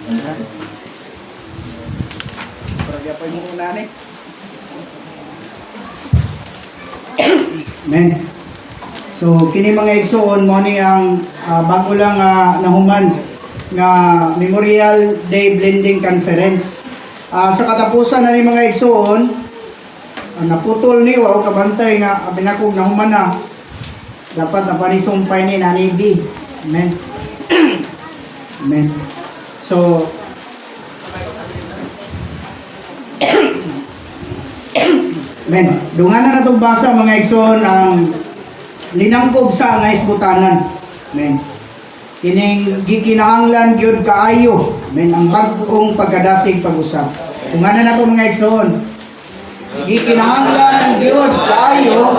Para pa mo muna ni. Men. So kini mga igsoon mo ni ang bago lang nahuman nga Memorial Day Blending Conference. Sa katapusan na ni mga igsoon, naputol ni wa kabantay nga binakog nahuman na. Dapat na panisumpay ni Nanibi. Amen. Amen. So men, dungan na natong basa mga igsoon ang linangkob sa nga isbutanan. Men. Kining gikinahanglan gyud kaayo, men, ang bagong pagkadasig pag-usab. Dungan na nato mga igsoon. Gikinahanglan gyud kaayo.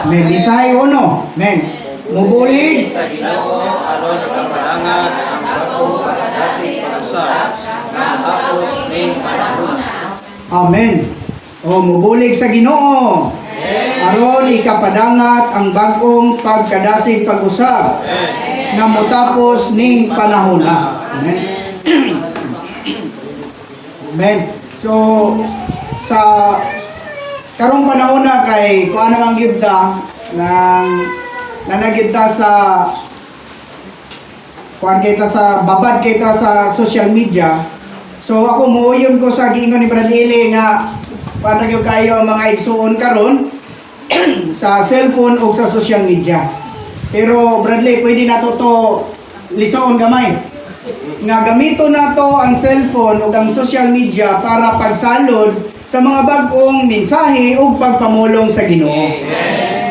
Men, mensahe uno. Men, mubulig sa Ginoo aron kapadangan ang bagong pagkadasig pag-usab. Tapos ning panahon. Amen. O mubulig sa Ginoo. Aron ikapadangat ang bagong pagkadasig pag-usab nga motapos ning panahon na. Amen. Amen. So sa karong panahon na kay kuan namang gyud ta nang nanagid ta sa kuan kita sa babad kita sa social media. So ako muuyon ko sa giingon ni Brad Eli nga para gyud kayo ang mga igsuon karon sa cellphone o sa social media. Pero Bradley, pwede nato to lisoon gamay. Nga gamito nato ang cellphone o ang social media para pagsalod sa mga bag-ong mensahe o pagpamulong sa Ginoo.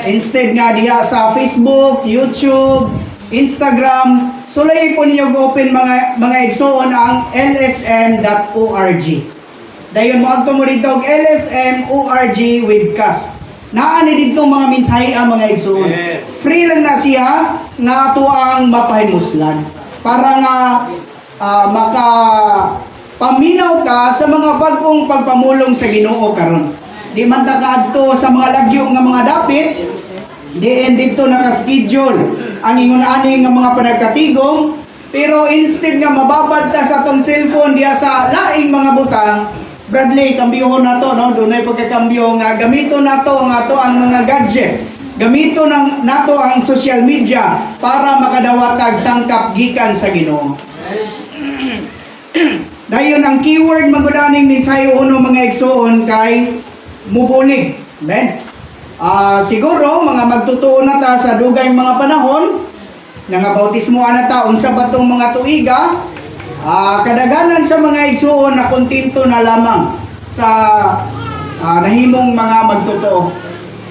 Instead nga diha sa Facebook, YouTube, Instagram, sulay po ninyo open mga igsoon ang lsm.org. Dayon mo adto mo dito og lsm.org webcast. Naa ni dito mga mensahe ang mga igsoon. Free lang na siya nga ato ang mapahimuslan para nga maka paminaw ta sa mga bagong pagpamulong sa Ginoo karon. Di man ta kaadto sa mga lagyo nga mga dapit. Diin dito naka-schedule ang ingon-ani nga mga panagkatigong, pero instead nga mababad ta sa atong cellphone diya sa laing mga butang, Bradley, kambyohon nato, no? Dunay pagkakambyo nga gamito nato ang ato ang mga gadget. Gamito nato ang social media para makadawatag sangkap gikan sa Ginoo. Dayon ang keyword magudaning mensahe uno mga igsoon kay mubulig. Amen. Siguro mga magtutuo na ta sa dugay mga panahon nga bautismoan na ta unsa ba tong mga tuiga, kadaganan sa mga igsuon na kontento na lamang sa nahimong mga magtutuo.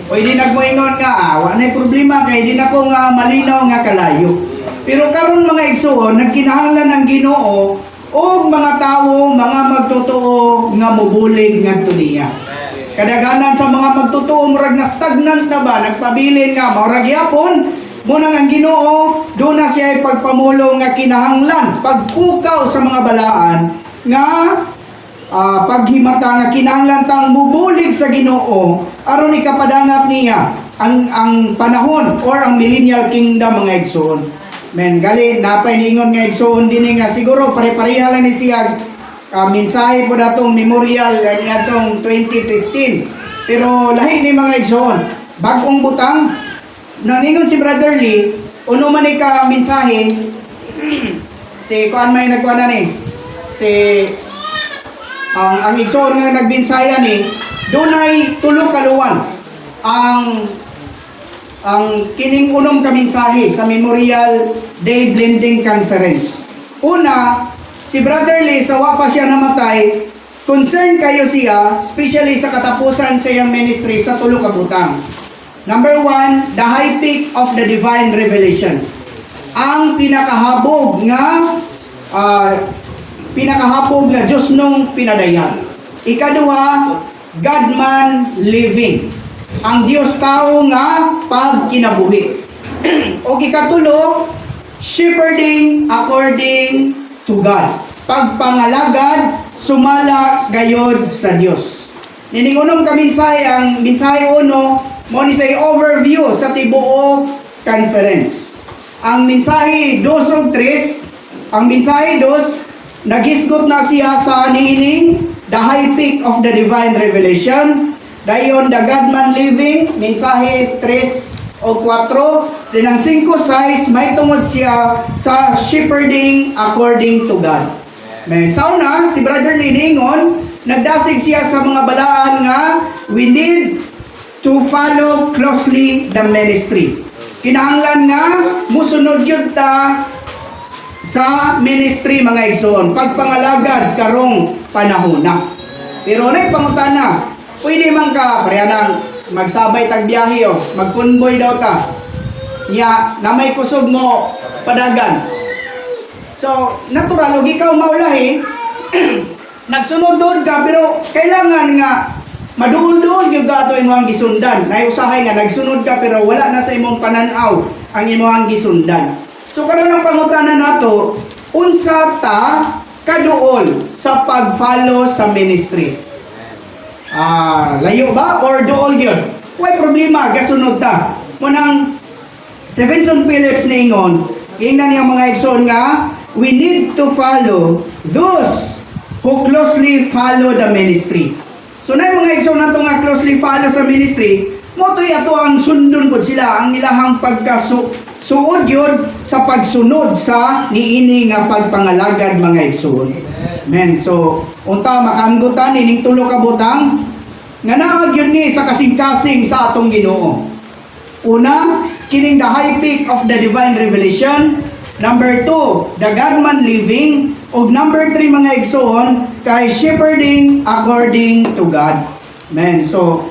O hindi nagmoingon nga wa nay problema kay di nako nga malinaw nga kalayo. Pero karon mga igsuon nagkinahanglan ng Ginoo og mga tawo mga magtutuo nga mubulig ngadto niya. Kadaganan sa mga magtutuo murag na stagnant na ba, nagpabilin nga murag yapon mo nang ang Ginoo do na siya pagpamulong nga kinahanglan pagpukaw sa mga balaan nga paghimata nga kinahanglan tang mubulig sa Ginoo aron ikapadangat niya ang panahon or ang millennial kingdom mga igsoon. Men gali napay ningon nga igsoon dinhi nga siguro pare-pareha lang ni siya mensahe po datong memorial ni atong 2015. Pero lahi ni mga igsoon, bagong butang nangingon si Brother Lee, uno man ni ka mensahe si kuan may nagkuan na ni si ang igsoon nga nagbinsaya ni dunay tulo kaluwan ang kining unom ka mensahe sa Memorial Day Blending Conference. Una, si Brother Lee, sawa pa siya namatay, concern kayo siya, especially sa katapusan sa iyang ministry sa tulo ka butang. Number 1, the high peak of the divine revelation. Ang pinakahabog nga Diyos nung pinadayan. Ikaduha, God-man living. Ang Diyos tao nga pagkinabuhi. O ikatulo, shepherding according to God. Pagpangalagad, sumala gayod sa Dios. Niningunom ka mensahe, ang mensahe uno, mo ni say overview sa tibuok conference. Ang mensahe 2 o 3, ang mensahe dos, nagisgot na siya sa niining the high peak of the divine revelation. Dayon the God man living, mensahe 3 o 4. Then ang 5-6, may tungod siya sa shepherding according to God. Amen. Sa una, si Brother Liningon, nagdasig siya sa mga balaan nga we need to follow closely the ministry. Kinahanglan nga musunod yun ta sa ministry mga igsoon, pagpangalagad karong panahon na. Pero na pangutana, pwede man ka parehanang magsabay tag biyahe o magkunboy daw ta. Nya na may kusog mo padagan. So, natural, og ikaw maulahi, nagsunod-sunod ka, pero kailangan nga maduol-duol yung gato imong gisundan. Naiusahay nga, nagsunod ka, pero wala na sa imong pananaw ang imong gisundan. So, karon ang pangutanan nato, unsa ta kaduol sa pag-follow sa ministry? Layo ba? Or duol yun? Why problema, gasunod ta. Munang, Stephenson Phillips ningon, ingnan niyang mga igsoon nga, we need to follow those who closely follow the ministry. So na mga igsoon nato nga closely follow sa ministry, mo to'y ato ang sundon po sila, ang ilahang pagkasuod yun sa pagsunod sa niini nga pagpangalagad mga igsoon. Amen. So, unta makaanggutan ining tulo ka butang nga naag yun ni sa kasing-kasing sa atong Ginoo. Una, kining the high peak of the divine revelation. Number 2, the God man living. O number 3 mga igsoon, kay shepherding according to God. Amen. So,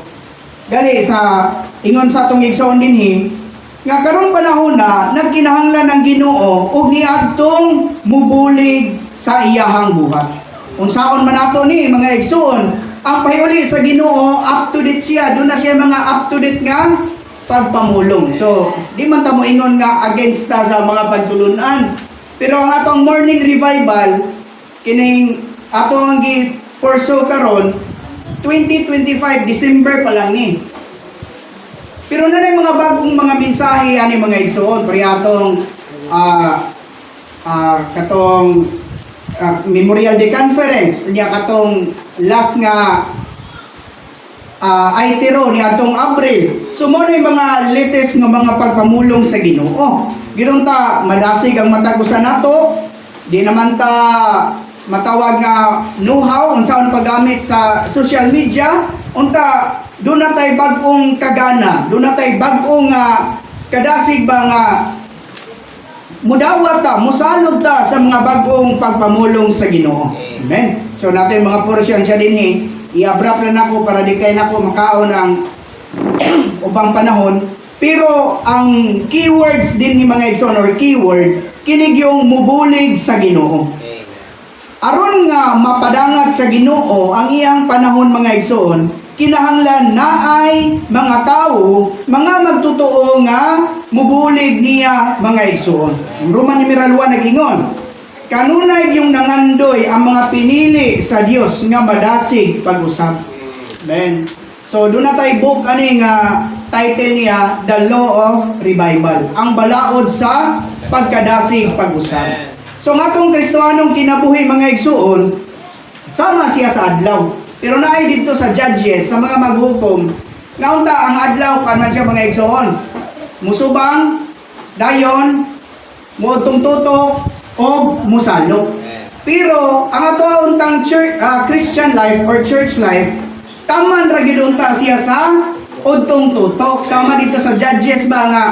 gali sa ingon sa atong igsoon dinhi, nga karong panahon na nagkinahanglan ng Ginoo og niadtong mubulig sa iyahang buhat. Unsaon man nato ni mga igsoon, ang pahiuli sa Ginoo up to date siya, doon na siya mga up to date nga pagpamulong. So, di man ta mo ingon nga against ta sa mga pagtulunan. Pero ang atong morning revival, kining atong gi-pursue karon 2025 December pa lang ni. Pero na mga bagong mga mensahe ani mga igsoon, pari atong katong Memorial Day Conference, unya katong last nga Aitero ni atong Abril. So mo na yung mga latest nga mga pagpamulong sa Ginoo. Giron ta madasig ang matagusan nato. Di naman ta matawag nga know-how unsaon paggamit sa social media. Unta do na tay bag-ong kagana, do na tay bag-ong kadasig ba nga mudawat ta, musalod ta sa mga bag-ong pagpamulong sa Ginoo. Amen. So natin mga portion siya dinhi, i-abrap lang ako para di kay nako makaon ang ubang panahon. Pero ang keywords din ni mga igsoon or keyword, kinig yung mubulig sa Ginoo. Aron nga mapadangat sa Ginoo ang iyang panahon mga igsoon, kinahanglan na ay mga tao, mga magtotoo nga mubulig niya mga igsoon. Ang Roman numeral 1 nagingon, kanunay yung nangandoy ang mga pinili sa Dios nga madasig pag-usab. Amen. So doon na tayo book ani nga title niya, The Law of Revival. Ang balaod sa pagkadasig pag-usab. So nga itong Kristoanong kinabuhi mga igsuon, sama siya sa adlaw. Pero naay dito sa Judges, sa mga maghukom, nga unta ang adlaw kanan siya mga igsuon. Musubang, dayon, muotong tutok, o musalok. Pero ang ato untang Christian life or church life, taman ra gid unta siya sa udtong tutok. Sama dito sa Judges ba nga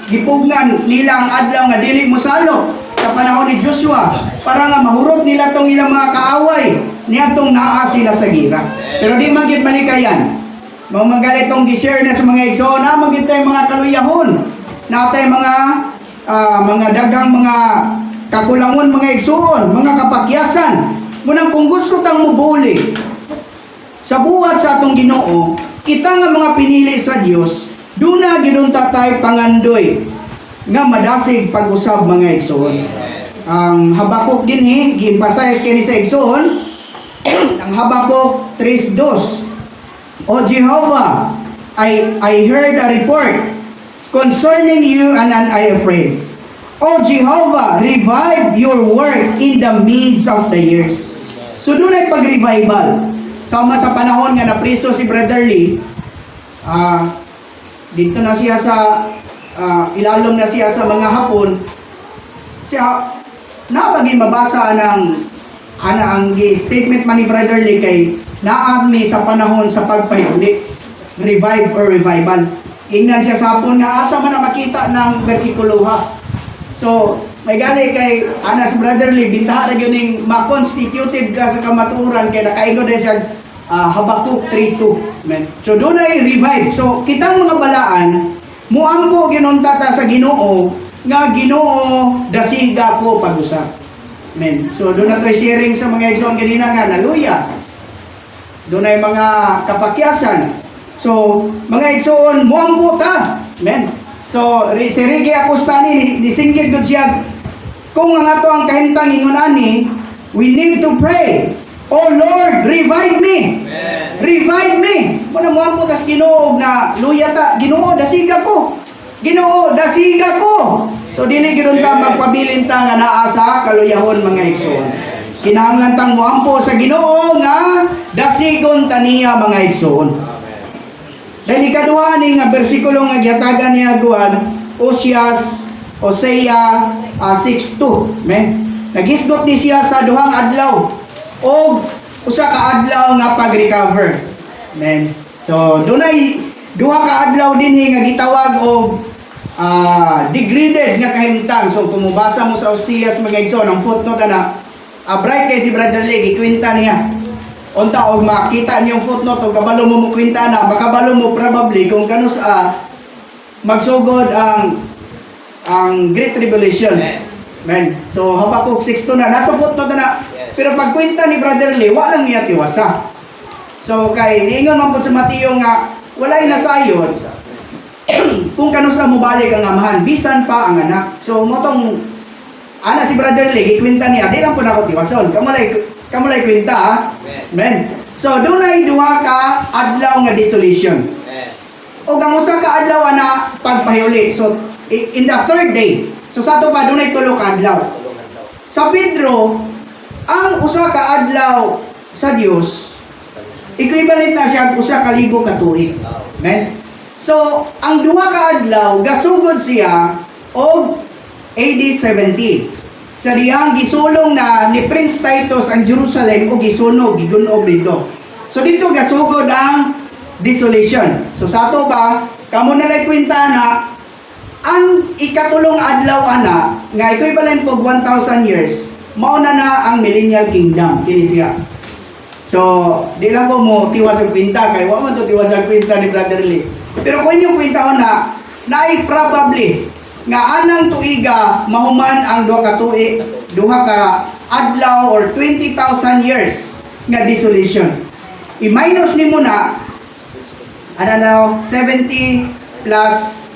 gipugngan nila ang adlaw nga dili musalok sa panahon ni Joshua para nga mahurot nila tong ilang mga kaaway niadtong naa sila sa gira. Pero di man gid malikayan. Mao magalit tong gi-share na sa mga igsoon, magit tay mga kaluyahon. Natay mga daghang mga kakulangon mga igsoon, mga kapakyasan. Munang kung gusto tang mubuli sa buhat sa atong Ginoo, kita nga mga pinili sa Dios, duna gidon tatay pangandoy nga madasig pag-usab mga igsoon. Ang Habakuk dinhi gi-emphasize kini sa igsoon, ang Habakuk 3:2. O Jehovah, I heard a report concerning you and I afraid. O Jehovah, revive your work in the midst of the years. So doon ay pag-revival. Sama sa panahon nga napriso si Brother Lee, dito na siya sa, ilalom na siya sa mga Hapon, siya, napagi mabasa ng ang statement man ni Brother Lee kay naadmi sa panahon sa pagpahuli, revive or revival. Ingnan siya sa Hapon nga asa man na makita ng bersikulo ha. So, may gali kay Anas Brother Lee, bintaha na yun yung ma-constituted ka sa kamaturan kay nakaingo din siya Habakuk 3:2. Amen. So, doon ay revive. So, kitang mga balaan, muampo ginuntata sa Ginoo, nga Ginoo dasiga ko pag-usap. Amen. So, doon na to'y sharing sa mga igsoon kanina nga, naluya. Doon ay mga kapakyasan. So, mga igsoon, muampo ta. Amen. So, si Ricky Acostani, nisinggit ko siya, kung ang ato ang kahintang ingon ani, we need to pray. Oh Lord, revive me. Amen. Revive me. Muna mo ang putas Ginoo na luyata. Ginoo, dasiga ko. Ginoo, dasiga ko. So, dili ginoon ta magpabilin ta nga naa sa kaluyahon mga igsoon. Kinahanglan tang moampo sa Ginoo nga dasigon taniya mga igsoon. Dahil ikaduha ni nga bersikulo nga gihatagan niya Guan, Hosea 6:2. Amen. Naghisgot ni siya sa duhang adlaw o usa ka adlaw nga pag-recover. Amen. So, dunay duha ka adlaw dinhi nga gitawag og degraded nga kahimtang. So, kung mubasa mo sa Hosea mga igsoon, ang footnote na bright kay si Brother Lee, ikwenta niya. Unta og makita niyong footnote o kabalo mo kwenta na, makabalo mo probably kung kanus magsugod ang Great Tribulation. Amen. So Habakuk 6:2 na nasa footnote na. Pero pag kwenta ni Brother Lee, walang niya tiwasa. So kay niingon man po sa Mateo nga walay nasayon kung kanus mo balik ang amahan bisan pa ang anak. So motong ana si Brother Lee gikwenta niya, di lang po nako tiwason. Kamulay kwenta ha. Amen. So doon ay duha ka adlaw nga desolation. O ang usa ka adlaw na pagpahuli. So in the third day. So sa ato pa doon ay tulo ka adlaw. Sa Pedro, ang usa ka adlaw sa Dios equivalent na siya usa ka libo ka tuig. Amen. So ang duha ka adlaw gasugod siya og AD 70. Sa diyang gisulong na ni Prince Titus ang Jerusalem o gisunog, gigunog dito. So dito gasugod ang desolation. So sa ato ba, kamo nalay kwenta na ang ikatulong adlaw ana nga equivalent po 1,000 years, mauna na ang millennial kingdom kini siya. So di lang ko mo tiwas ang kwenta kay wa man to tiwas ang kwenta ni Brother Lee. Pero kung inyong kwenta na naay probably nga anang tuiga mahuman ang duha ka adlaw or 20,000 years nga desolation. I-minus ni mo na 70 plus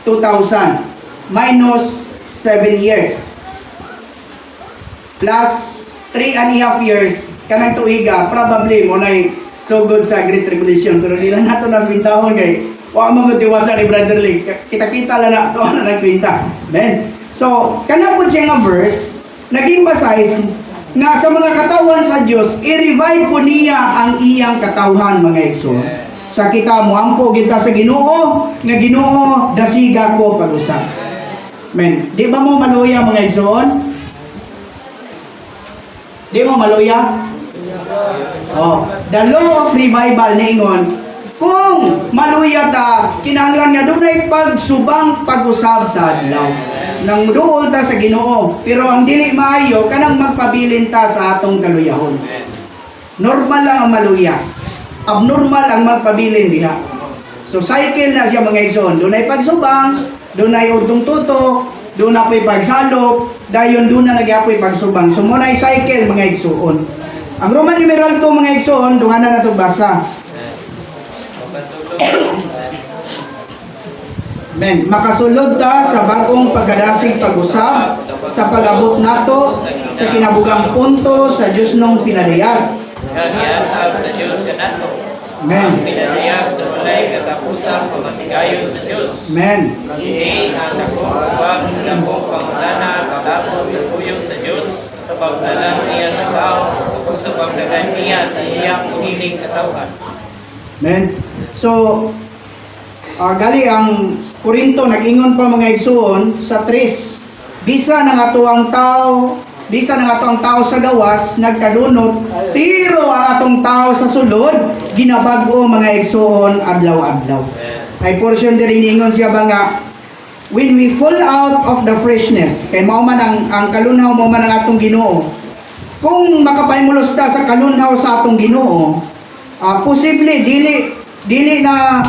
2,000 minus 7 years plus 3.5 years kanang tuiga probably mo nay so good sa Great Tribulation pero di lang nato nabintahon kay wa mo tiwasa ni Brother Lee. Kita-kita lang na ito na nagkwenta. Amen. So, kana po siya nga verse, naging basize nga sa mga katawan sa Diyos, i-revive po niya ang iyang katawhan, mga igsoon. Sa kita mo, ampo kita sa Ginoo, nga Ginoo, dasiga ko pag-usap. Amen. Di ba mo maluya, mga igsoon? Di mo maluya? Oh, the law of revival ni ingon, kung maluya ta, kinahanglan nga doon ay pagsubang pag-usab sa adlaw. Nang duol ta sa Ginoo, pero ang dili maayo kanang magpabilin ta sa atong kaluyahon. Normal lang ang maluya. Abnormal ang magpabilin diha. So cycle na siya mga igsoon. Doon ay pagsubang, doon ay udtong tutok, doon na po'y pagsalop, dayon doon na nagyapoy pagsubang. So muna ay cycle mga igsoon. Ang Roman numeral 2 mga igsoon, doon na nato basa. Amen. Makasulod ta sa bagong pagkadasig pag-usab sa pag-abot nato sa kinabugang punto sa Dios nung pinadayag. Kagyan sa Diyos kanato. Amen. Pinadayag sa walay katapusang pamatigayon sa Diyos. Amen. Kini ang akong ubag sa dakong pangutana kadapot sa tuyong sa Diyos sa pagdalan niya sa tao ug sa pagdagan niya sa iyang hiling katawhan. Amen. So, gali ang Korinto, nag-ingon pa mga igsuon sa 3. Bisa ng ato ang tao, sa gawas, nagkadunot, pero ang atong tao sa sulod, ginabag-o mga igsuon adlaw-adlaw. Ay portion diri ingon siya ba nga, when we fall out of the freshness, kay mao man ang kalunhaw mo man ang atong Ginoo. Kung makapahimulos ta sa kalunhaw sa atong Ginoo, posible dili na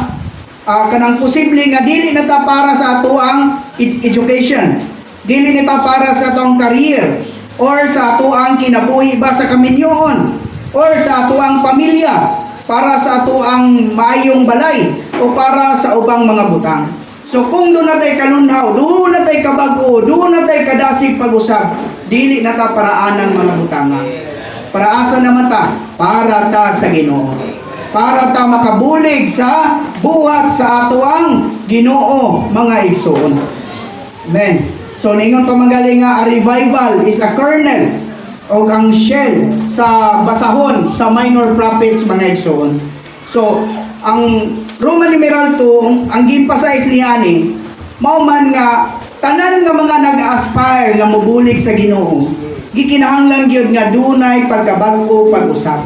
kanang posible nga dili na ta para sa ato ang education, dili na ta para sa ato ang career, or sa ato ang kinabuhi ba sa kaminyoon, or sa ato ang pamilya, para sa ato ang maayong balay, o para sa ubang mga butang. So kung doon natay kalunhaw, doon natay kabago, doon natay kadasig pag-usab, dili na ta paraanan mga butangan. Para asa naman ta? Para ta sa Ginoo. Para ta makabulig sa buhat sa ato ang Ginoo mga igsoon. Amen. So ningon pa magaling nga, a revival is a kernel o ang shell sa basahon sa minor prophets mga igsoon. So ang Roman numeral 2, ang gi-emphasize niya ni mao man nga tanan nga mga nag-aspire nga mobulig sa Ginoo, gikinahanglan gyud nga dunay pagkabag-o pag-usab.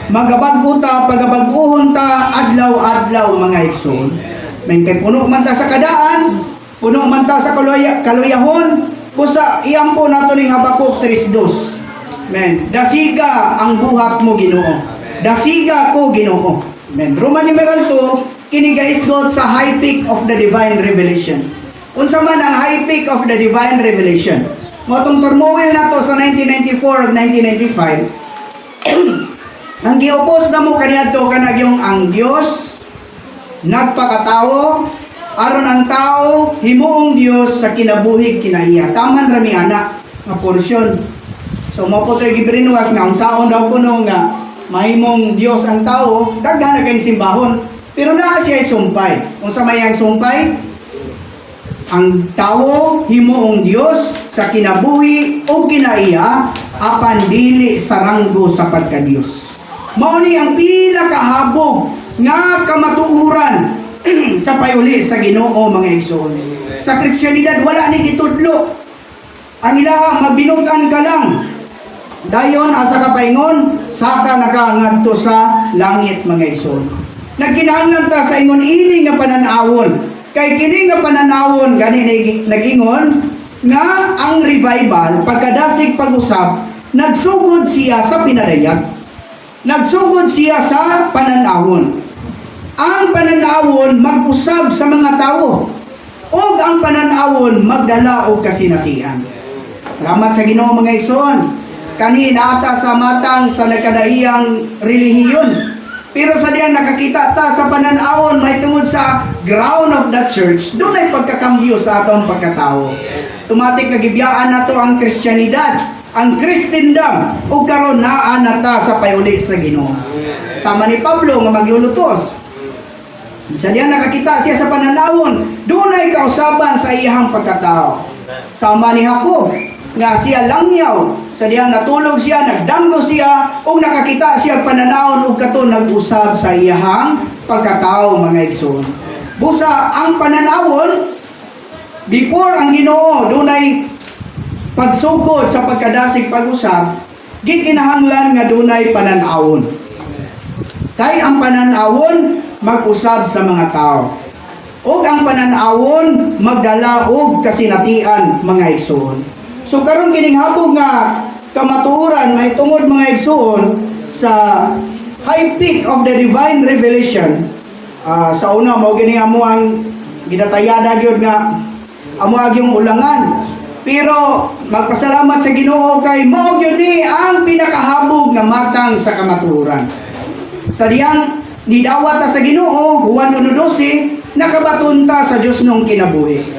Magabag-o ta, pagabag-ohon ta adlaw-adlaw mga igsoon. Men kay puno man ta sa kadaan, puno man ta sa kaluyahon, busa iampo nato ning Habakuk 3:2. Men, dasiga ang buhat mo Ginoo. Dasiga ko Ginoo. Men, Roman numeral 2, kini gaisgot sa high peak of the divine revelation. Unsa man ang high peak of the divine revelation? Motong turmoil nato sa 1994 ug 1995. Ang giopos na mo kaniadto kanang yung ang Dios nagpakatao aron ang tao himuong Dios sa kinabuhig kinaiya. Taman rami anak nga porsyon. So mo po toy gibrinwas nga unsaon daw kuno nga mahimong Dios ang tao, daghan na kay simbahon. Pero naa siya sumpay. Unsa may ang sumpay? Ang tao himuong Dios sa kinabuhi o kinaiya apan dili saranggo sa pagka-Dios. Mao ni ang pinakahabog nga kamatuoran sa payuli sa Ginoo mga igsoon. Sa Kristiyanidad wala ni gitudlo. Ang ilaha magbinutan ka lang. Dayon asa ka paingon, saka nakaangadto sa langit mga igsoon. Nagkinahanglan ta sa ingon ini nga pananawon. Kay kini nga pananawon gani nag-ingon nga ang revival pagkadasig pag-usab nagsugod siya sa pinadayag. Nagsugod siya sa pananawon. Ang pananawon mag-usab sa mga tao. O ang pananawon magdala og kasinatian. Salamat sa Ginoo mga igsoon. Kanina ata sa matang sa nagkadaiyang relihiyon. Pero sa diyan nakakita ta sa pananawon may tungod sa ground of the church, doon ay pagkakambyo sa atong pagkatao. Tumatik nagibiyaan nato ang Kristyanidad, ang Christendom, ug karon naa na ta sa payuli sa Ginoo. Sama ni Pablo nga maglulutos. Sa diyan nakakita siya sa pananawon, doon ay kausaban sa iyang pagkatao. Sama ni Jacob nga siya langyaw, sa diyan natulog siya, nagdanggo siya, ug nakakita siya pananawon ug katon nag-usab sa iyang pagkatao mga igsoon. Busa ang pananawon before ang Ginoo dunay pagsugod sa pagkadasig pag-usab, gikinahanglan nga dunay pananawon. Kay ang pananawon mag-usab sa mga tao. Ug ang pananawon magdala og kasinatian mga igsoon. So karon kining habog nga kamatuoran may tungod mga igsoon sa high peak of the divine revelation. Sa una mao gini amo ang ginatayada gyud nga amo agyong ulangan. Pero magpasalamat sa Ginoo kay mao gyud ni ang pinakahabog nga matang sa kamatuoran. Sa diyang nidawat ta sa Ginoo Juan 1:12 nakabaton ta sa Dios nung kinabuhi.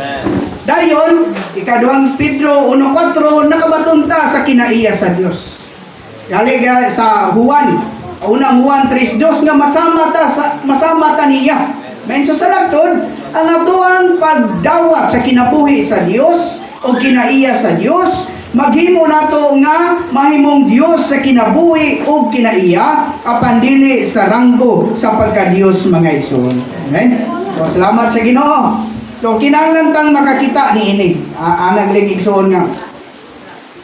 Dayon, ikaduhang Pedro 1:4 nakabaton ta sa kinaiya sa Dios. Gali sa Juan Unang Juan 3:2 nga masama ta niya. Men so sa lagtod, ang atuang pagdawat sa kinabuhi sa Dios o kinaiya sa Dios, maghimo nato nga mahimong Dios sa kinabuhi o kinaiya apan dili sa ranggo sa pagka-Dios mga igsoon. Amen. So salamat sa Ginoo. So kinahanglan tang makakita ni ini. Nagling igsoon nga.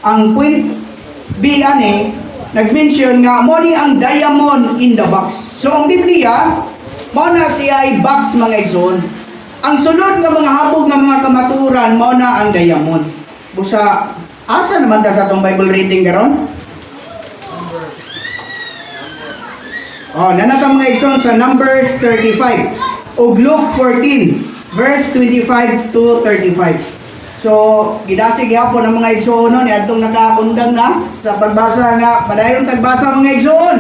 Ang point B ani nag-mention nga mo ni ang diamond in the box. So ang Biblia mao na siya ay box mga igsoon. Ang sunod nga mga habog nga mga kamaturan mao na ang diamond. Busa asa naman ta sa atong Bible reading karon? Nanata mga igsoon sa Numbers 35 ug Luke 14 verse 25 to 35. So, gidasig gyapon ang mga igsoon ni adtong nakaundang na sa pagbasa nga padayon tagbasa mga igsoon.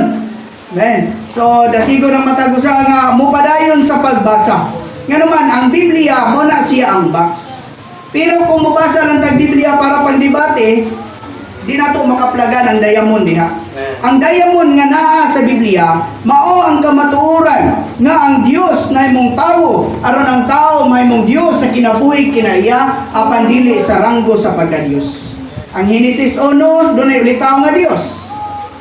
Amen. So, dasigo ng matagusa nga mo padayon sa pagbasa. Nga naman ang Biblia mo na siya ang box. Pero kung mabasa lang tag Biblia para pang debate, di nato makaplagan ang diamond diha. Ang diamond nga naa sa Biblia mao ang kamatuoran nga ang Dios na himong tawo aron ang tawo mahimong Dios sa kinabuhi kinaiya apan dili sa ranggo sa pagka-Dios. Ang Henesis 1 dunay ulitaw nga Dios.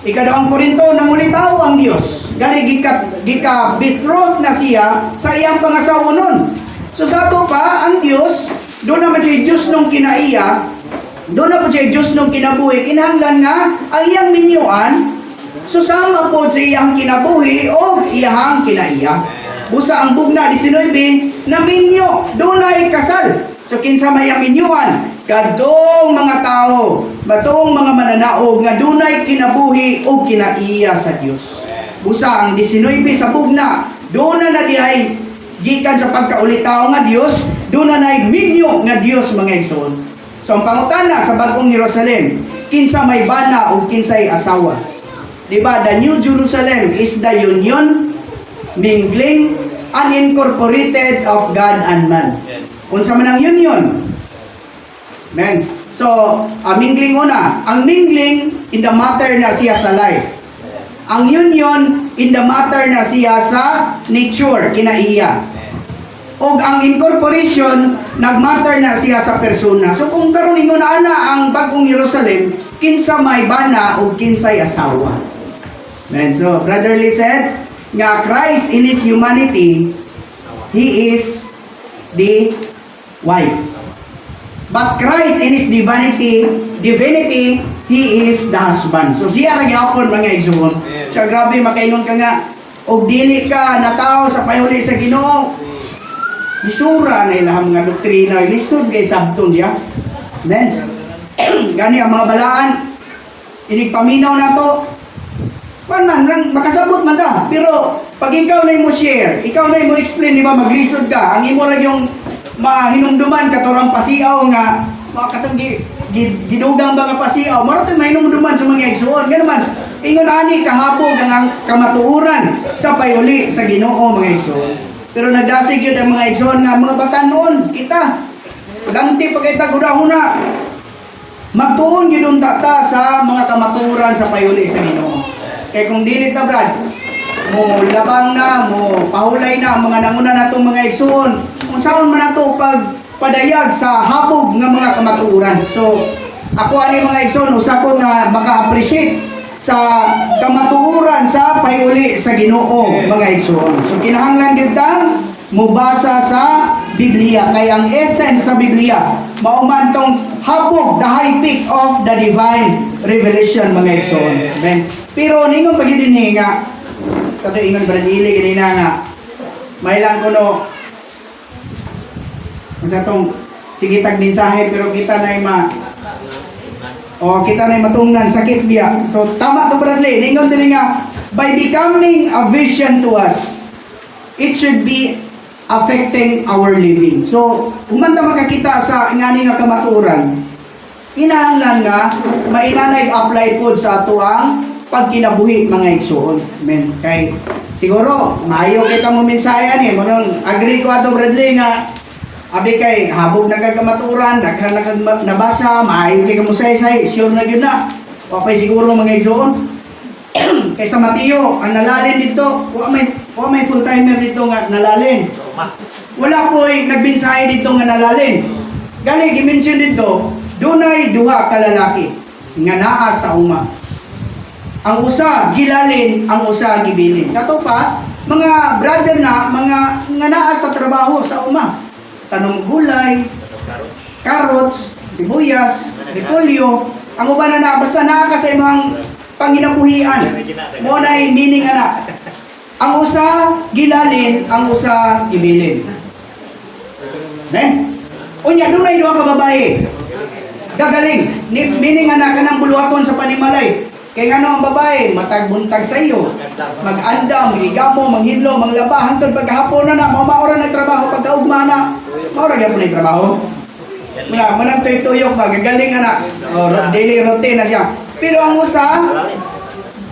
Ikadaang Korinto nang ulitaw ang Dios. Gali gika betrothed na siya sa iyang pangasawa nun. So sa ato pa ang Dios do naman siya Dios nung kinaiya. Doon na po siya Diyos nung kinabuhi, kinahanglan nga ang iyang minyuan, susama po sa iyang kinabuhi o iyahang kinaiya. Busa ang bugna 19 na minyo, doon na kasal. So kinsa may iyang minyuan, kadong mga tao, batong mga mananaog nga doon na kinabuhi o kinaiya sa Diyos. Busa ang 19 sa bugna, doon na dihay gikan sa pagkaulitaw nga Diyos, doon na minyo nga Diyos mga igsoon. So ang pangutana sa bagong Jerusalem, kinsa may bana o kinsay asawa. Diba? The New Jerusalem is the union, mingling, unincorporated of God and man. Unsa man ang union? Amen. So, mingling una. Ang mingling in the matter na siya sa life. Ang union in the matter na siya sa nature, kinaiya. O ang incorporation, nagmatter na siya sa persona. So kung karon ingon ana ang bagong Jerusalem, kinsa may bana o kinsay asawa. Amen. So brotherly said, nga Christ in His humanity, He is the wife. But Christ in His divinity, He is the husband. So siya ra gyapon mga igsoon. So grabe makainon ka nga og dili ka natawo sa payuli sa Ginoo. Isura na ilang mga doktrina, lisod kay sabton siya. Amen. Gani ang mga balaan, inigpaminaw na to. Man, makasabot man ta. Pero, pag ikaw na mo share, ikaw na mo explain, di ba, maglisod ka. Ang imo lang yung mahinumduman, katorang pasiaw nga, katong gidugang mga pasiaw. Maratong mahinumduman sa mga igsoon. Ganun man, ingon ani kahapog ang kamatuuran sa payuli sa Ginoo mga igsoon. Pero nagdasig yun ang mga igsoon nga mga bata noon, kita. Lanti pa kay tagudahuna. Magtuon gidun tata sa mga kamaturan sa payuli sa Ginoo. Kaya kung dili ta brad, mo labang na, mo pahulay na ang mga nanguna natong mga igsoon. Kung saan man nato pagpadayag sa hapog nga mga kamaturan. So, ako ani mga igsoon, usa ko na maka-appreciate sa kamatuoran sa payuli sa Ginoo mga igsoon. So kinahanglan gyud tang mubasa sa Biblia kay ang essence sa Biblia mao man tong hapog, the high peak of the divine revelation mga igsoon. Amen. Pero ningon pag dinhi nga sa to ingon brad ili ganina nga may lang kuno sa tong sige tag mensahe pero kita nay kita na matungnan sakit dia. So tama to Bradley. Ningon din nga by becoming a vision to us, it should be affecting our living. So human ta makakita sa ngani nga kamatuoran, kinahanglan nga mainanay apply pod sa ato ang pagkinabuhi mga igsoon. Amen. Kay siguro maayo kita mo mensahe ani mo nang agree ko ato Bradley nga abi kay habog nagkamaturan, daghan nabasa, maayo kay kamusay-say, sure na gyud na. Papay siguro mga igsoon. Kay sa Mateo, ang nalalin dito, wa may full-timer dito nga nalalin. Wala po'y nagbinsahe dito nga nalalin. Gali, gimension dito, dunay duha ka lalaki nga naa sa uma. Ang usa gilalin, ang usa gibilin. Sa to pa, mga brother na, mga nga naa sa trabaho sa uma. Tanong gulay, carrots, sibuyas, repolyo, ang uban na basta naa ka sa imong panginabuhian. Mo na meaning ana. Ang usa gilalin, ang usa gibilin. Men, unya dunay duha ka babae. Gagaling, meaning ana kanang buluhaton sa panimalay. Kay ngano ang babae, matag buntag sa iyo. Mag-andam, magigamo, manghilo, manglaba hangtod paghapon na maura na trabaho pagkaugma na. Maura gyapon na trabaho. Manang tuyok ba, gagaling ana. Daily routine na siya. Pero ang usa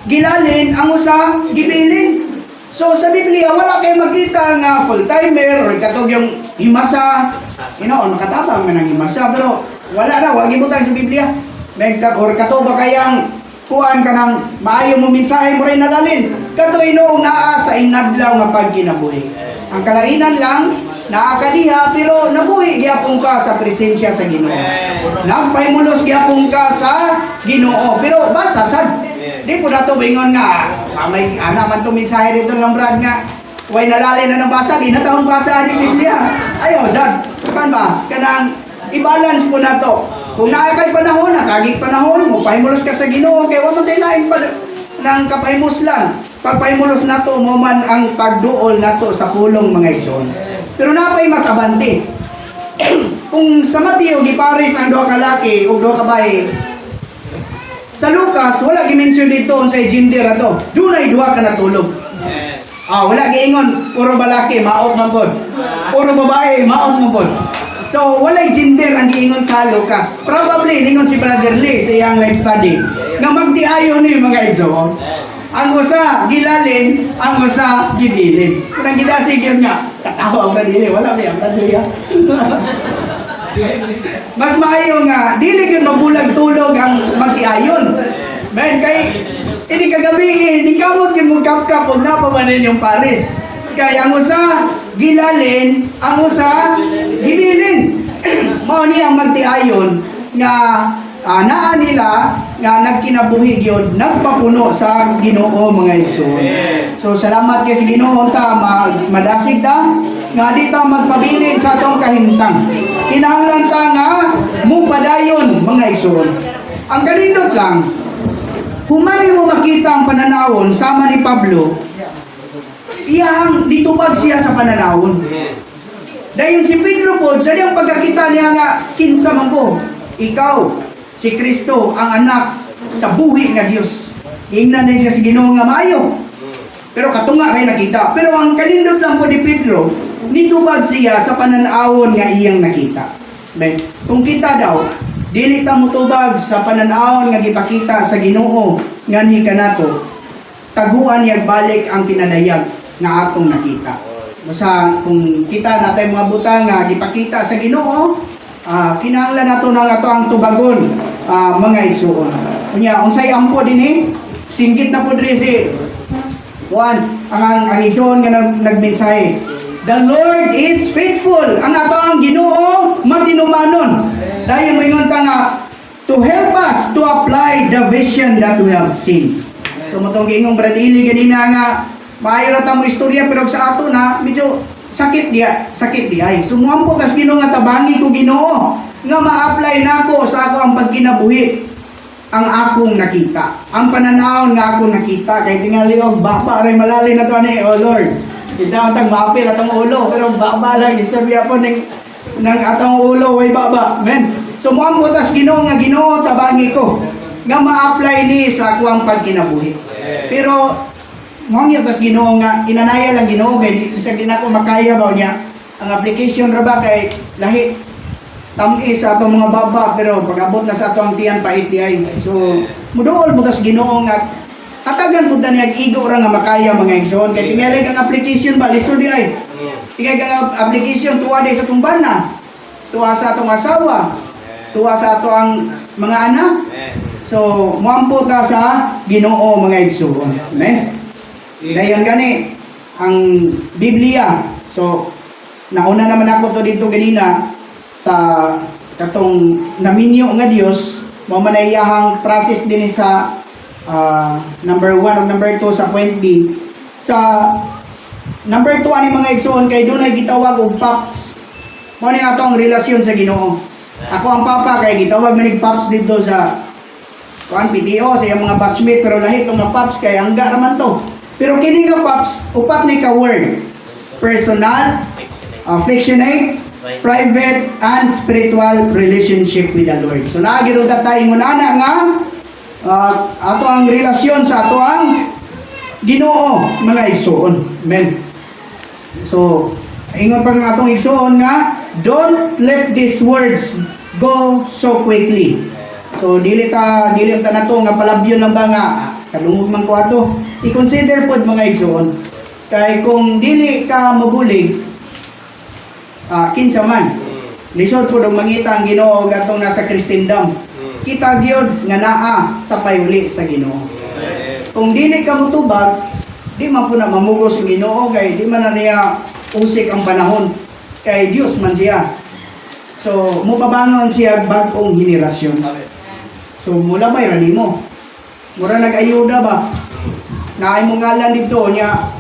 gilalin, ang usa gibilin. So sa Biblia wala kay makita nga full-timer or katog yung himasa. Makatabang man ang himasa pero wala na, wag gibutang sa Biblia. Or kato ba kayang kuan ka ng maayo mo mensahe mo rin nalalin. Kato inoong naa sa inadlaw nga pagkinabuhi. Ang kalainan lang, naa ka diha, pero nabuhi gyapon ka sa presensya sa Ginoo. Nagpahimulos gyapon ka sa Ginoo. Pero basa sad. Di po nato bingon nga, may ana man to mensahe dito ng Brad nga, way nalalin na nabasa, di na taon basa ni Biblia. Ayaw sad. Kan ba? Kanang i-balance po na to. Kung naakay panahon, nakagig panahon, mo pahimulos ka sa Ginoo, kaya wala lain pa ng kapahimuslan. Pagpahimulos na to, mo man ang pagduol na to sa pulong mga igsoon. Pero napay mas abante. Kung sa Mateo, giparis ang duha ka laki o duha ka bayi, sa Lucas, wala gimension dito sa gender na to. Dunay duha ka natulog. Wala giingon, puro balaki, maot man pod. Puro babae, maot man pod. So, walay gender ang giingon sa Lucas. Probably, ningon si Brother Lee sa iyang life study na magtiayon ni mga igsoon. Ang usa, gilalin, ang usa, gibilin. Kung ang gidasig yun nga, katawa ang Brother Lee, wala may ang Brother Lee. Mas maayo nga, dili yun mabulag tulog ang magtiayon. Men, kay, hindi kagabi, hindi kamot yun mong kap-kapod na pamanin yung Paris. Kaya ang usa gilalin, ang usa gibilin. Mao ni ang magtiayon nga naa nila nga nagkinabuhi gyud, nagpapuno sa Ginoo mga igsoon. So salamat kay sa Ginoo ta madasig ta nga di ta magpabilin sa atong kahimtang. Kinahanglan ta nga mupadayon mga igsoon. Ang kanindot lang, humani mo makita ang pananawon sama ni Pablo. Iyang ditubag siya sa pananawon. Dayon si Pedro po, sa diyang pagkakita niya nga, kinsa man ko, ikaw, si Kristo, ang anak sa buhi nga Dios. Ingnan din siya si Ginoo nga maayo. Pero katunga rin nakita. Pero ang kanindot lang po ni Pedro, nitubag siya sa pananawon nga iyang nakita. Ben, kung kita daw, dili ta mutubag sa pananawon nga gipakita sa Ginoo nganhi kanato, taguan yag balik ang pinadayag nga atong nakita. Basta kung kita natay mga butang nga gipakita sa Ginoo, kinahanglan nato nang ato ang tubagon mga igsoon. Unya unsay ampo dinhi? Singgit na pud diri si Juan ang igsoon nga nagmensahe. The Lord is faithful. Ang ato ang Ginoo matinumanon. Dayon moingon ta nga to help us to apply the vision that we have seen. So motong giingong Bradili ganina nga maayo ra ta mo istorya pero sa ato na medyo sakit dia ay. Sumuampo tas Ginoo nga tabangi ko Ginoo nga ma-apply nako sa ako ang pagkinabuhi ang akong nakita. Ang pananawon nga akong nakita kay tingali og baba ray malalin na to ani oh Lord. Kita tang mapil atong ulo pero baba lang isabya po ning nang atong ulo way baba. Men. Sumuampo tas Ginoo nga Ginoo tabangi ko nga ma-apply ni sa ako ang pagkinabuhi. Pero mong tas Ginoo nga inanaya lang Ginoo kay bisag di nako makaya ba niya ang application ra ba kay lahi tamis sa atong mga baba pero pag-abot na sa ato ang tiyan pait di ay. So muduol mo tas Ginoo nga hatagan pud ta niya igo ra nga makaya mga igsoon kay tingali kang application ba lisod di ay. Tingali kang application tuwa di sa tumbana. Tuwa sa atong asawa. Tuwa sa ato ang mga anak. So, muampo ta sa Ginoo mga igsoon. Amen. Dayon gani ang Biblia. So, nauna naman ako to dito ganina sa katong naminyo nga Dios, mao man ay iyahang process din sa number 1 o number 2 sa point B. Sa number 2 ani mga igsoon kay dunay gitawag og paps. Mao ni ato ang relasyon sa Ginoo. Ako ang papa kay gitawag man nig paps dito sa PTO sa iyang mga batchmate, pero lahi itong mga paps kay hangga raman to. Pero kini nga paps, upat ni ka word. Personal, affectionate, private, and spiritual relationship with the Lord. So naagi ron tatay ingon ana nga ato ang relasyon sa ato ang Ginoo mga igsoon. Amen. So ingon pa nga atong igsoon nga, don't let these words go so quickly. So dili ta nato nga palabyon lang ba nga kadungog man ko ato. I-consider pod mga igsoon. Kay kung dili ka mabulig, kinsa man. Lisod pod og mangita ang Ginoo gatong nasa Kristendom. Kita gyud nga naa sa payuli sa Ginoo. Kung dili ka mutubag, di man po na mamugos ang Ginoo kay di man na niya usik ang panahon. Kay Dios man siya. So mupabangon siya bag-ong henerasyon. So mula ba irani mo? Mura nag-ayuda ba? Naay mo ngalan dito niya.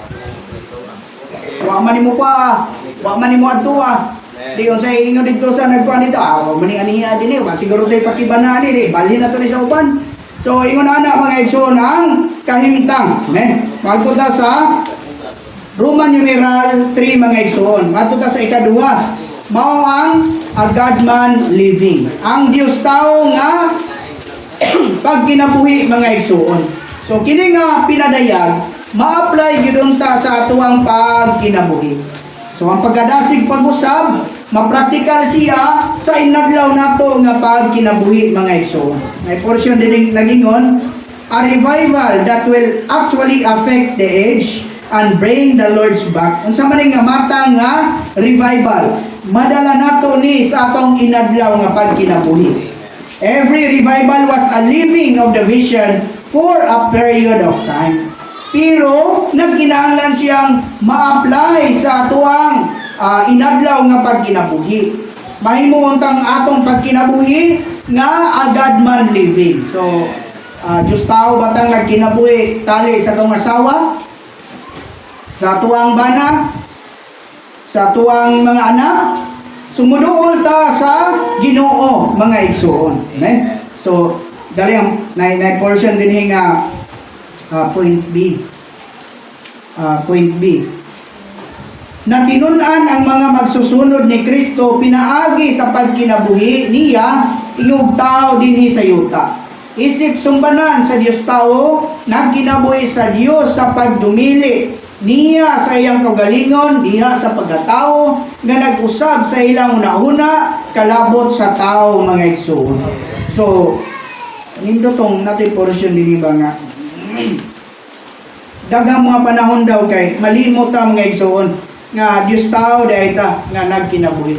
Wa man nimo pa, wa man nimo adtua. Di unsay ingon dito sa nagkuan dito. Wa man ni aniha dinhi, wa siguro tay pakibanan ni, balhin na to ni sa uban. So ingon ana mga igsoon ang kahimtang, amen. Magtuta sa Roman numeral 3 mga igsoon. Magtuta sa ikaduha. Mao ang a God man living. Ang Dios tao nga pag kinabuhi mga igsoon. So kini nga pinadayag ma-apply gyud unta sa atuang pagkinabuhi. So ang pagkadasig pag-usab, mapraktikal siya sa inadlaw nato nga pagkinabuhi mga igsoon. May portion din nagingon, a revival that will actually affect the age and bring the Lord's back. Unsa man nga mata nga revival, madala nato ni sa atong inadlaw nga pagkinabuhi. Every revival was a living of the vision for a period of time. Pero nagkinahanglan siyang ma-apply sa atuang inadlaw nga pagkinabuhi. Mahimo untang atong pagkinabuhi nga agad man living. So Diyos tao batang nagkinabuhi tali sa atong asawa, sa atuang bana, sa atuang mga anak. Sumuduol ta sa Ginoo mga igsoon. Amen. So dali ang na portion din nga point B. Point B. Na tinun-an ang mga magsusunod ni Kristo pinaagi sa pagkinabuhi niya ingog tao dinhi sa yuta. Isip sumbanan sa Dios tao, nagkinabuhi sa Dios sa pagdumili niya sa iyang kaugalingon diha sa pagkatao nga nag-usab sa ilang una-una kalabot sa tao mga igsoon. So nindo tong natin portion dinhi ba nga daghang mga panahon daw kay malimot ta mga igsoon nga Dios tao dahi ta nga nagkinabuhi.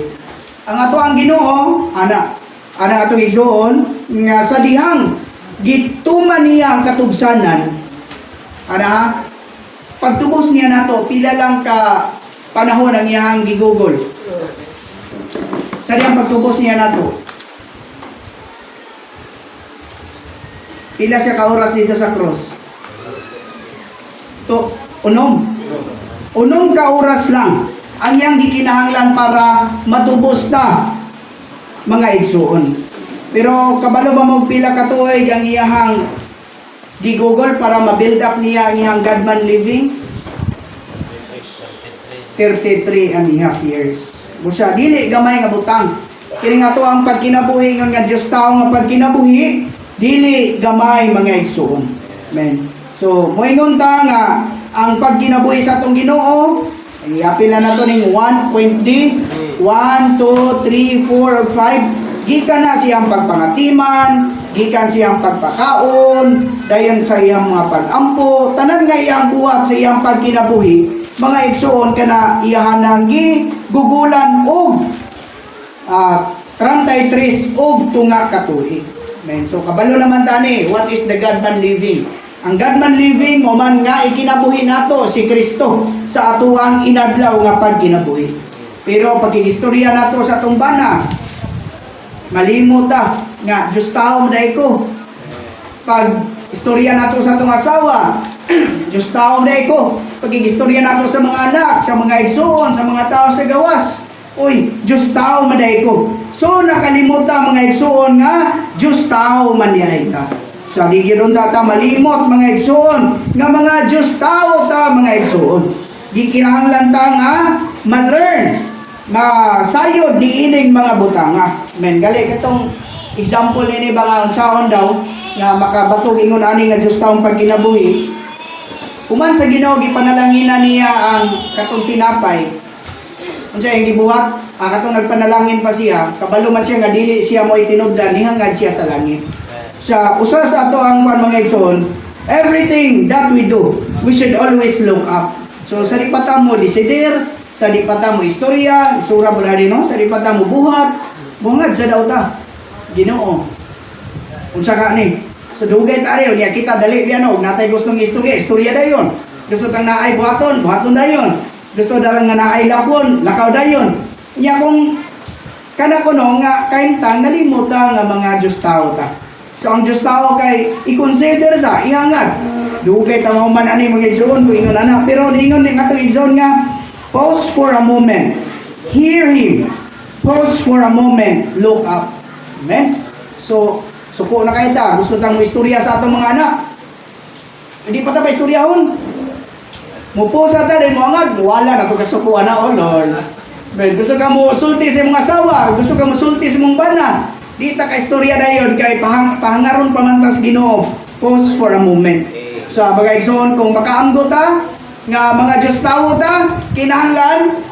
Ang ato ang Ginoo ana atong igsoon nga sa dihang gituman niya ang katubsanan ana pagtubos niya nato, pila lang ka panahon ang iyang gigugol. Sa diyang pagtubos niya nato. Pila siya ka oras dito sa cross? Unom ka oras lang ang iyang gikinahanglan para matubos ta mga igsoon. Pero kabalo ba mo pila ka tuig ang iyang gigugol para ma-build up niya ang iyang Godman living? 33 and a half years. Busa, dili gamay nga butang. Kini nga to ang pagkinabuhi nga Diyos tao nga pagkinabuhi, dili gamay mga igsoon. Amen. So, moingon ta nga ang pagkinabuhi sa atong Ginoo, i-apil na nato ning 1.D, 1, 2, 3, 4, 5. Gikan na siyang pagpangatiman, gikan siyang pagpakaon, dayon sa iyang mga pag-ampo, tanan nga iyang buhat sa iyang pagkinabuhi, mga igsoon kana iyahan gigugulan og 33 og tunga ka tuig. Amen. So kabalo naman tani, what is the God man living? Ang God man living mo man nga ikinabuhi nato si Kristo sa atuang inadlaw nga pagkinabuhi. Pero pagkigistorya nato sa atong bana, malimot ta nga Diyos tao maday ko. Pag istorya nato sa atong asawa, Diyos tao maday ko. Pagkigistorya nato sa mga anak, sa mga igsoon, sa mga tao sa gawas, uy, Diyos tao maday ko. So nakalimutan mga igsoon nga Diyos tao man niya ta. Sa gigiron ta malimot mga igsoon nga mga Diyos tao ta mga igsoon. Gikinahanglan ta nga ma-learn na sayod ni ining mga butanga. Men gali katong example ni ba nga unsaon daw nga makabatog ingon ani nga Diyos taong pagkinabuhi. Human sa Ginoo gipanalangina niya ang katong tinapay. Unsa yung gibuhat? Katong nagpanalangin pa siya, kabalo man siya nga dili siya mo itinubdan, nihangad siya sa langit. Sa usa sa ato ang mga igsoon, everything that we do, we should always look up. So sa dipata mo desider, sa dipata mo istorya, isura mo na rin, no? Sa dipata mo buhat, bungad sa daw ta. Ginoo. Unsa ka ni? So dugay ta rin, niya kita dali diyan, no? Natay gustong istorya dayon. Gusto tang naay buhaton dayon. Gusto darang nga naay lapon, lakaw dayon. Nya kung kana kuno nga kaintang nalimutan nga mga Diyos tao ta. So ang Diyos tao kay i-consider sa ihangad. Dugay ta man ani mga igsoon ko ingon ana, pero ingon ni atong igsoon nga pause for a moment. Hear him. Pause for a moment. Look up. Amen. So suko na kay ta, gusto tang mo istorya sa atong mga anak. Hindi pa ta pa istoryahon. Mupo sa ta din mo angad, wala na to kasukuan na oh Lord. Ben gusto ka mo sulti sa mga asawa, gusto ka mo sulti sa mong bana. Di ta ka istorya dayon kay pahangaron pamantas Ginoo. Pause for a moment. So bagay igsoon kung makaamgo ta nga mga Diyos tao ta, kinahanglan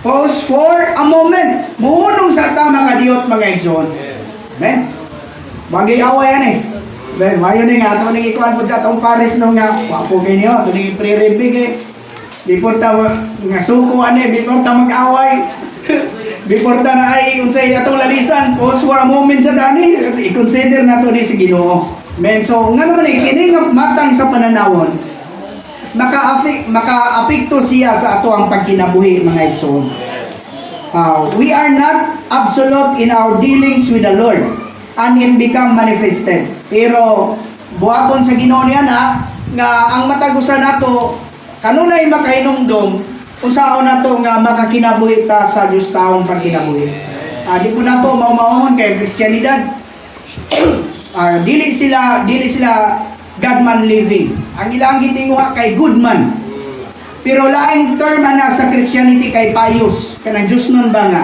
pause for a moment. Muhunong sa ta mga diyot mga igsoon. Amen. Bagay away yan eh. Ben, mayo ni nga ato ning ikuan pud sa atong pares no nga wapo kay niyo ato ning pre-review kay before ta nga suko ani before ta mag-away. Before ta na ay unsay atong lalisan, pause for a moment sa dani, i-consider nato ni si Ginoo. Men so nga naman kini nga matang sa pananawon. Maka-apekto siya sa ato ang pagkinabuhi mga igsoon. We are not absolute in our dealings with the Lord and it become manifested. Pero buhaton sa Ginoo niya na nga ang matagusan nato kanunay makahinumdom unsaon nato nga makakinabuhi ta sa Dios taong pagkinabuhi. Di po nato maumaon kay Kristiyanidad. Dili sila God man living. Ang ilang gitinguha kay good man. Pero laing term na sa Christianity kay pious. Kanang Dios nun ba nga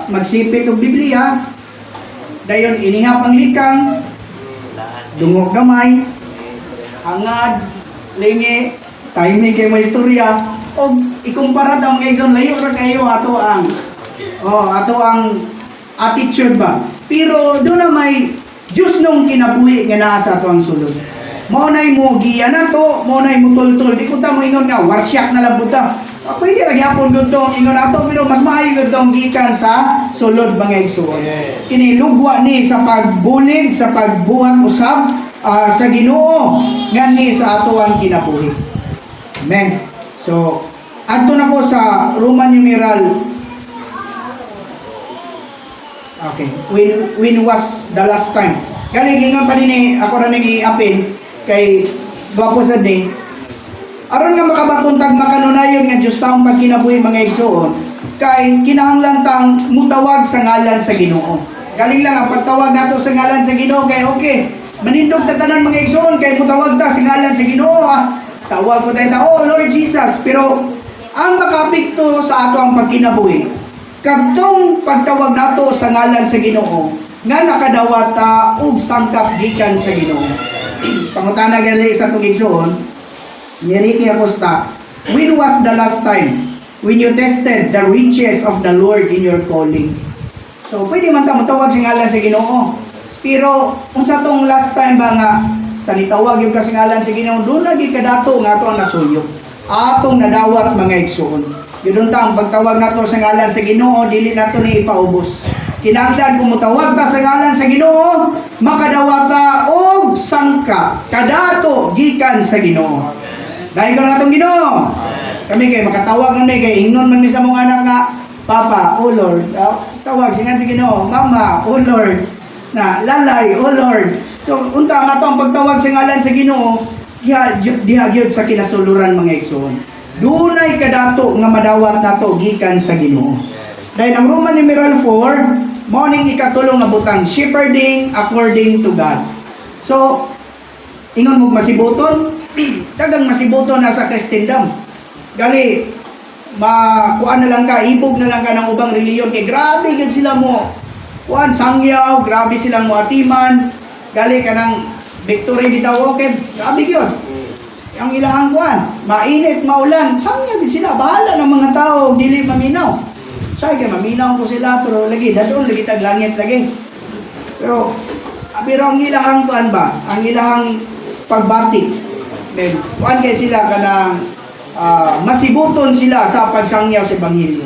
magsipit og Biblia, dayon inihap ang likang, dungog gamay, hangad, lingi, timing kay may istorya, o ikumpara daw ng igsoon layo ra kayo ato ang attitude ba. Pero doon na may Diyos nung kinabuhi nga naa sa ato ang sulod. Mao nay mo giya na to, mao nay mo tultul. Di ko ta mo ingon nga warsyak na lang buta. Pwede ra gyapon gud to ingon ato, pero mas maayo gud tong gikan sa sulod mga igsoon. Kini lugwa ni sa pagbulig, sa pagbuhat usab sa Ginoo ngani sa ato ang kinabuhi. Amen. So adto na ko sa Roman numeral. Okay. When was the last time? Galingan pa din ako ra ning iapin kay gwapo sa day. Aron nga makabatuntag makanunayon nga Dios taong pagkinabuhi mga igsoon, kay kinahanglan tang mutawag sa ngalan sa Ginoo. Galing lang ang pagtawag nato sa ngalan sa Ginoo kay okay. Manindog ta tanan mga igsoon kay mutawag ta sa ngalan sa Ginoo. Tawag ko tayo oh Lord Jesus, pero ang makapikto sa ato ang pagkinabuhi kadtong pagtawag nato sa ngalan sa Ginoo nga nakadawat ta og sangkap gikan sa Ginoo. Pangutana gali sa tong igsoon, ni Ricky Acosta, when was the last time when you tested the riches of the Lord in your calling? So pwede man ta motawag sa ngalan sa Ginoo. Pero unsa tong last time ba nga sa nitawag yung kasingalan sa Ginoo, doon lagi kadato nga ato ang nasuyo. Atong nadawat mga igsoon. Yun ta ang pagtawag nato sa ngalan sa Ginoo, dili nato ni ipaubos. Kinahanglan kung mutawag ta sa ngalan sa Ginoo, makadawat ta og sangka kadato gikan sa Ginoo. Dahil ko na itong Ginoo. Kami kay makatawag man may kay ingnon man mi sa mong anak nga, Papa, oh Lord, tawag singan sa Ginoo, Mama, oh Lord, na lalay, oh Lord. So unta nga to ang pagtawag sa ngalan sa Ginoo, diha gyud sa kinasuluran mga igsoon. Dunay kadato nga madawat nato gikan sa Ginoo. Dahil ang Roman numeral 4, morning ikatulong nga butang, shepherding according to God. So, ingon mo masibuton, tagang masibuton na sa Kristendom. Gali, kuan na lang ka, ibog na lang ka ng ubang reliyon, kay grabe gid sila mo. Kuan, sangyaw, grabe silang mo atiman, gali ka ng victory bitaw, okay, grabe yun. Ang ilahang kuan, mainit, maulan, sangyaw din sila, bahala ng mga tao, dili maminaw. Sige, maminaw ko sila, pero lagi, dadon, lagi tag langit lagi. Pero ang ilahang kuan ba? Ang ilahang pagbati. Men, kuan kay sila kanang masibuton sila sa pagsangyaw sa Ebanghelyo.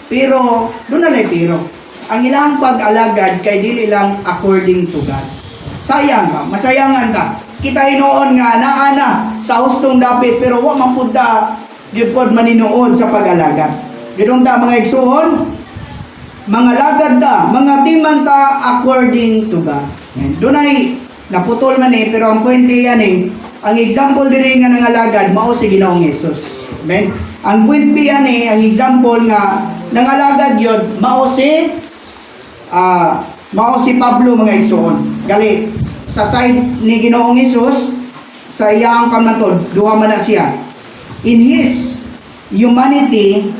Pero, doon na lang pero. Ang ilahang pag-alagad kay dili lang according to God. Sayang ba? Masayangan ta. Kita hinoon nga naana sa hustong dapit pero wa man pud ta gyud pod maninood sa pag-alagad. Gidong ta mga igsoon, mga lagad ta, mga timan ta according to God. Dunay naputol man pero ang point yan ang example diri nga nangalagad mao si Ginoong Hesus. Amen. Ang point yan ang example nga nangalagad yun mao si Pablo mga igsoon. Gali sa side ni Ginoong Hesus sa iyang kamantod, duha man na siya. In his humanity,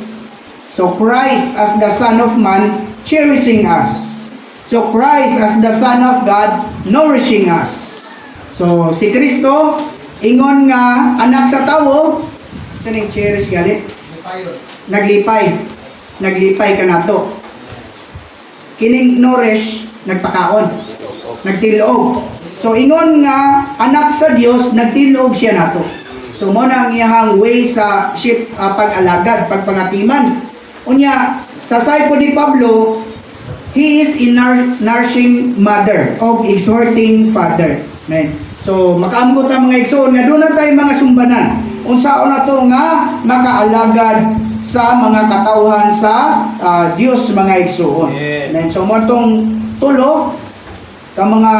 so Christ as the Son of Man cherishing us. So Christ as the Son of God nourishing us. So si Kristo ingon nga anak sa tawo, saning cherish gali? Naglipay ka nato. Kining nourish nagpakaon, nagtilog. So ingon nga anak sa Dios nagtilog siya nato. So mo na ang iyang way sa pag-alagad, pagpangatiman. Unya, sa side po ni Pablo, he is a nourishing mother o exhorting father. Amen. So, makaamgot ang mga igsoon nga doon na tayo mga sumbanan. Unsaon na to nga makaalagad sa mga katauhan sa Dios mga igsoon. Amen. So, mo itong tulo, ka mga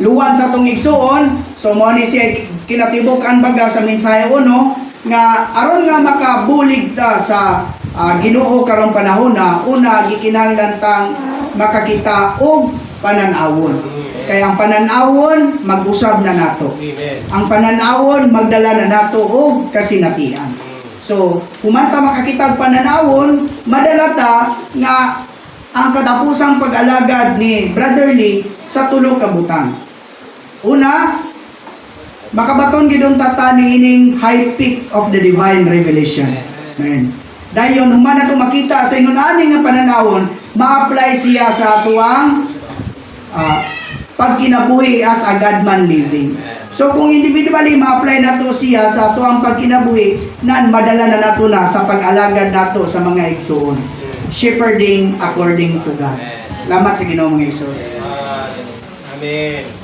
luwan sa itong igsoon, so mo ni siya kinatibukan baga sa mensahe 1, nga aron nga makabulig ta sa Ginoo karong panahon na una gikinahanglan tang makakita og pananawon. Kaya ang pananawon mag-usab na nato. Ang pananawon magdala na nato og kasinatian. So, kumanta makakita og pananawon, madala ta nga ang katapusang pag-alagad ni Brother Lee sa tulo ka butang. Una, makabaton gidon tata ni ining high peak of the divine revelation. Amen. Dahil yun, human na ito makita sa ingon aning nga pananawon, ma-apply siya sa atuang pagkinabuhi as a God-man living. So kung individually ma-apply na ito siya sa atuang pagkinabuhi, naan madala na nato na sa pag-alagad nato sa mga igsoon. Shepherding according to God. Lamat sa Ginoo mga igsoon. Amen.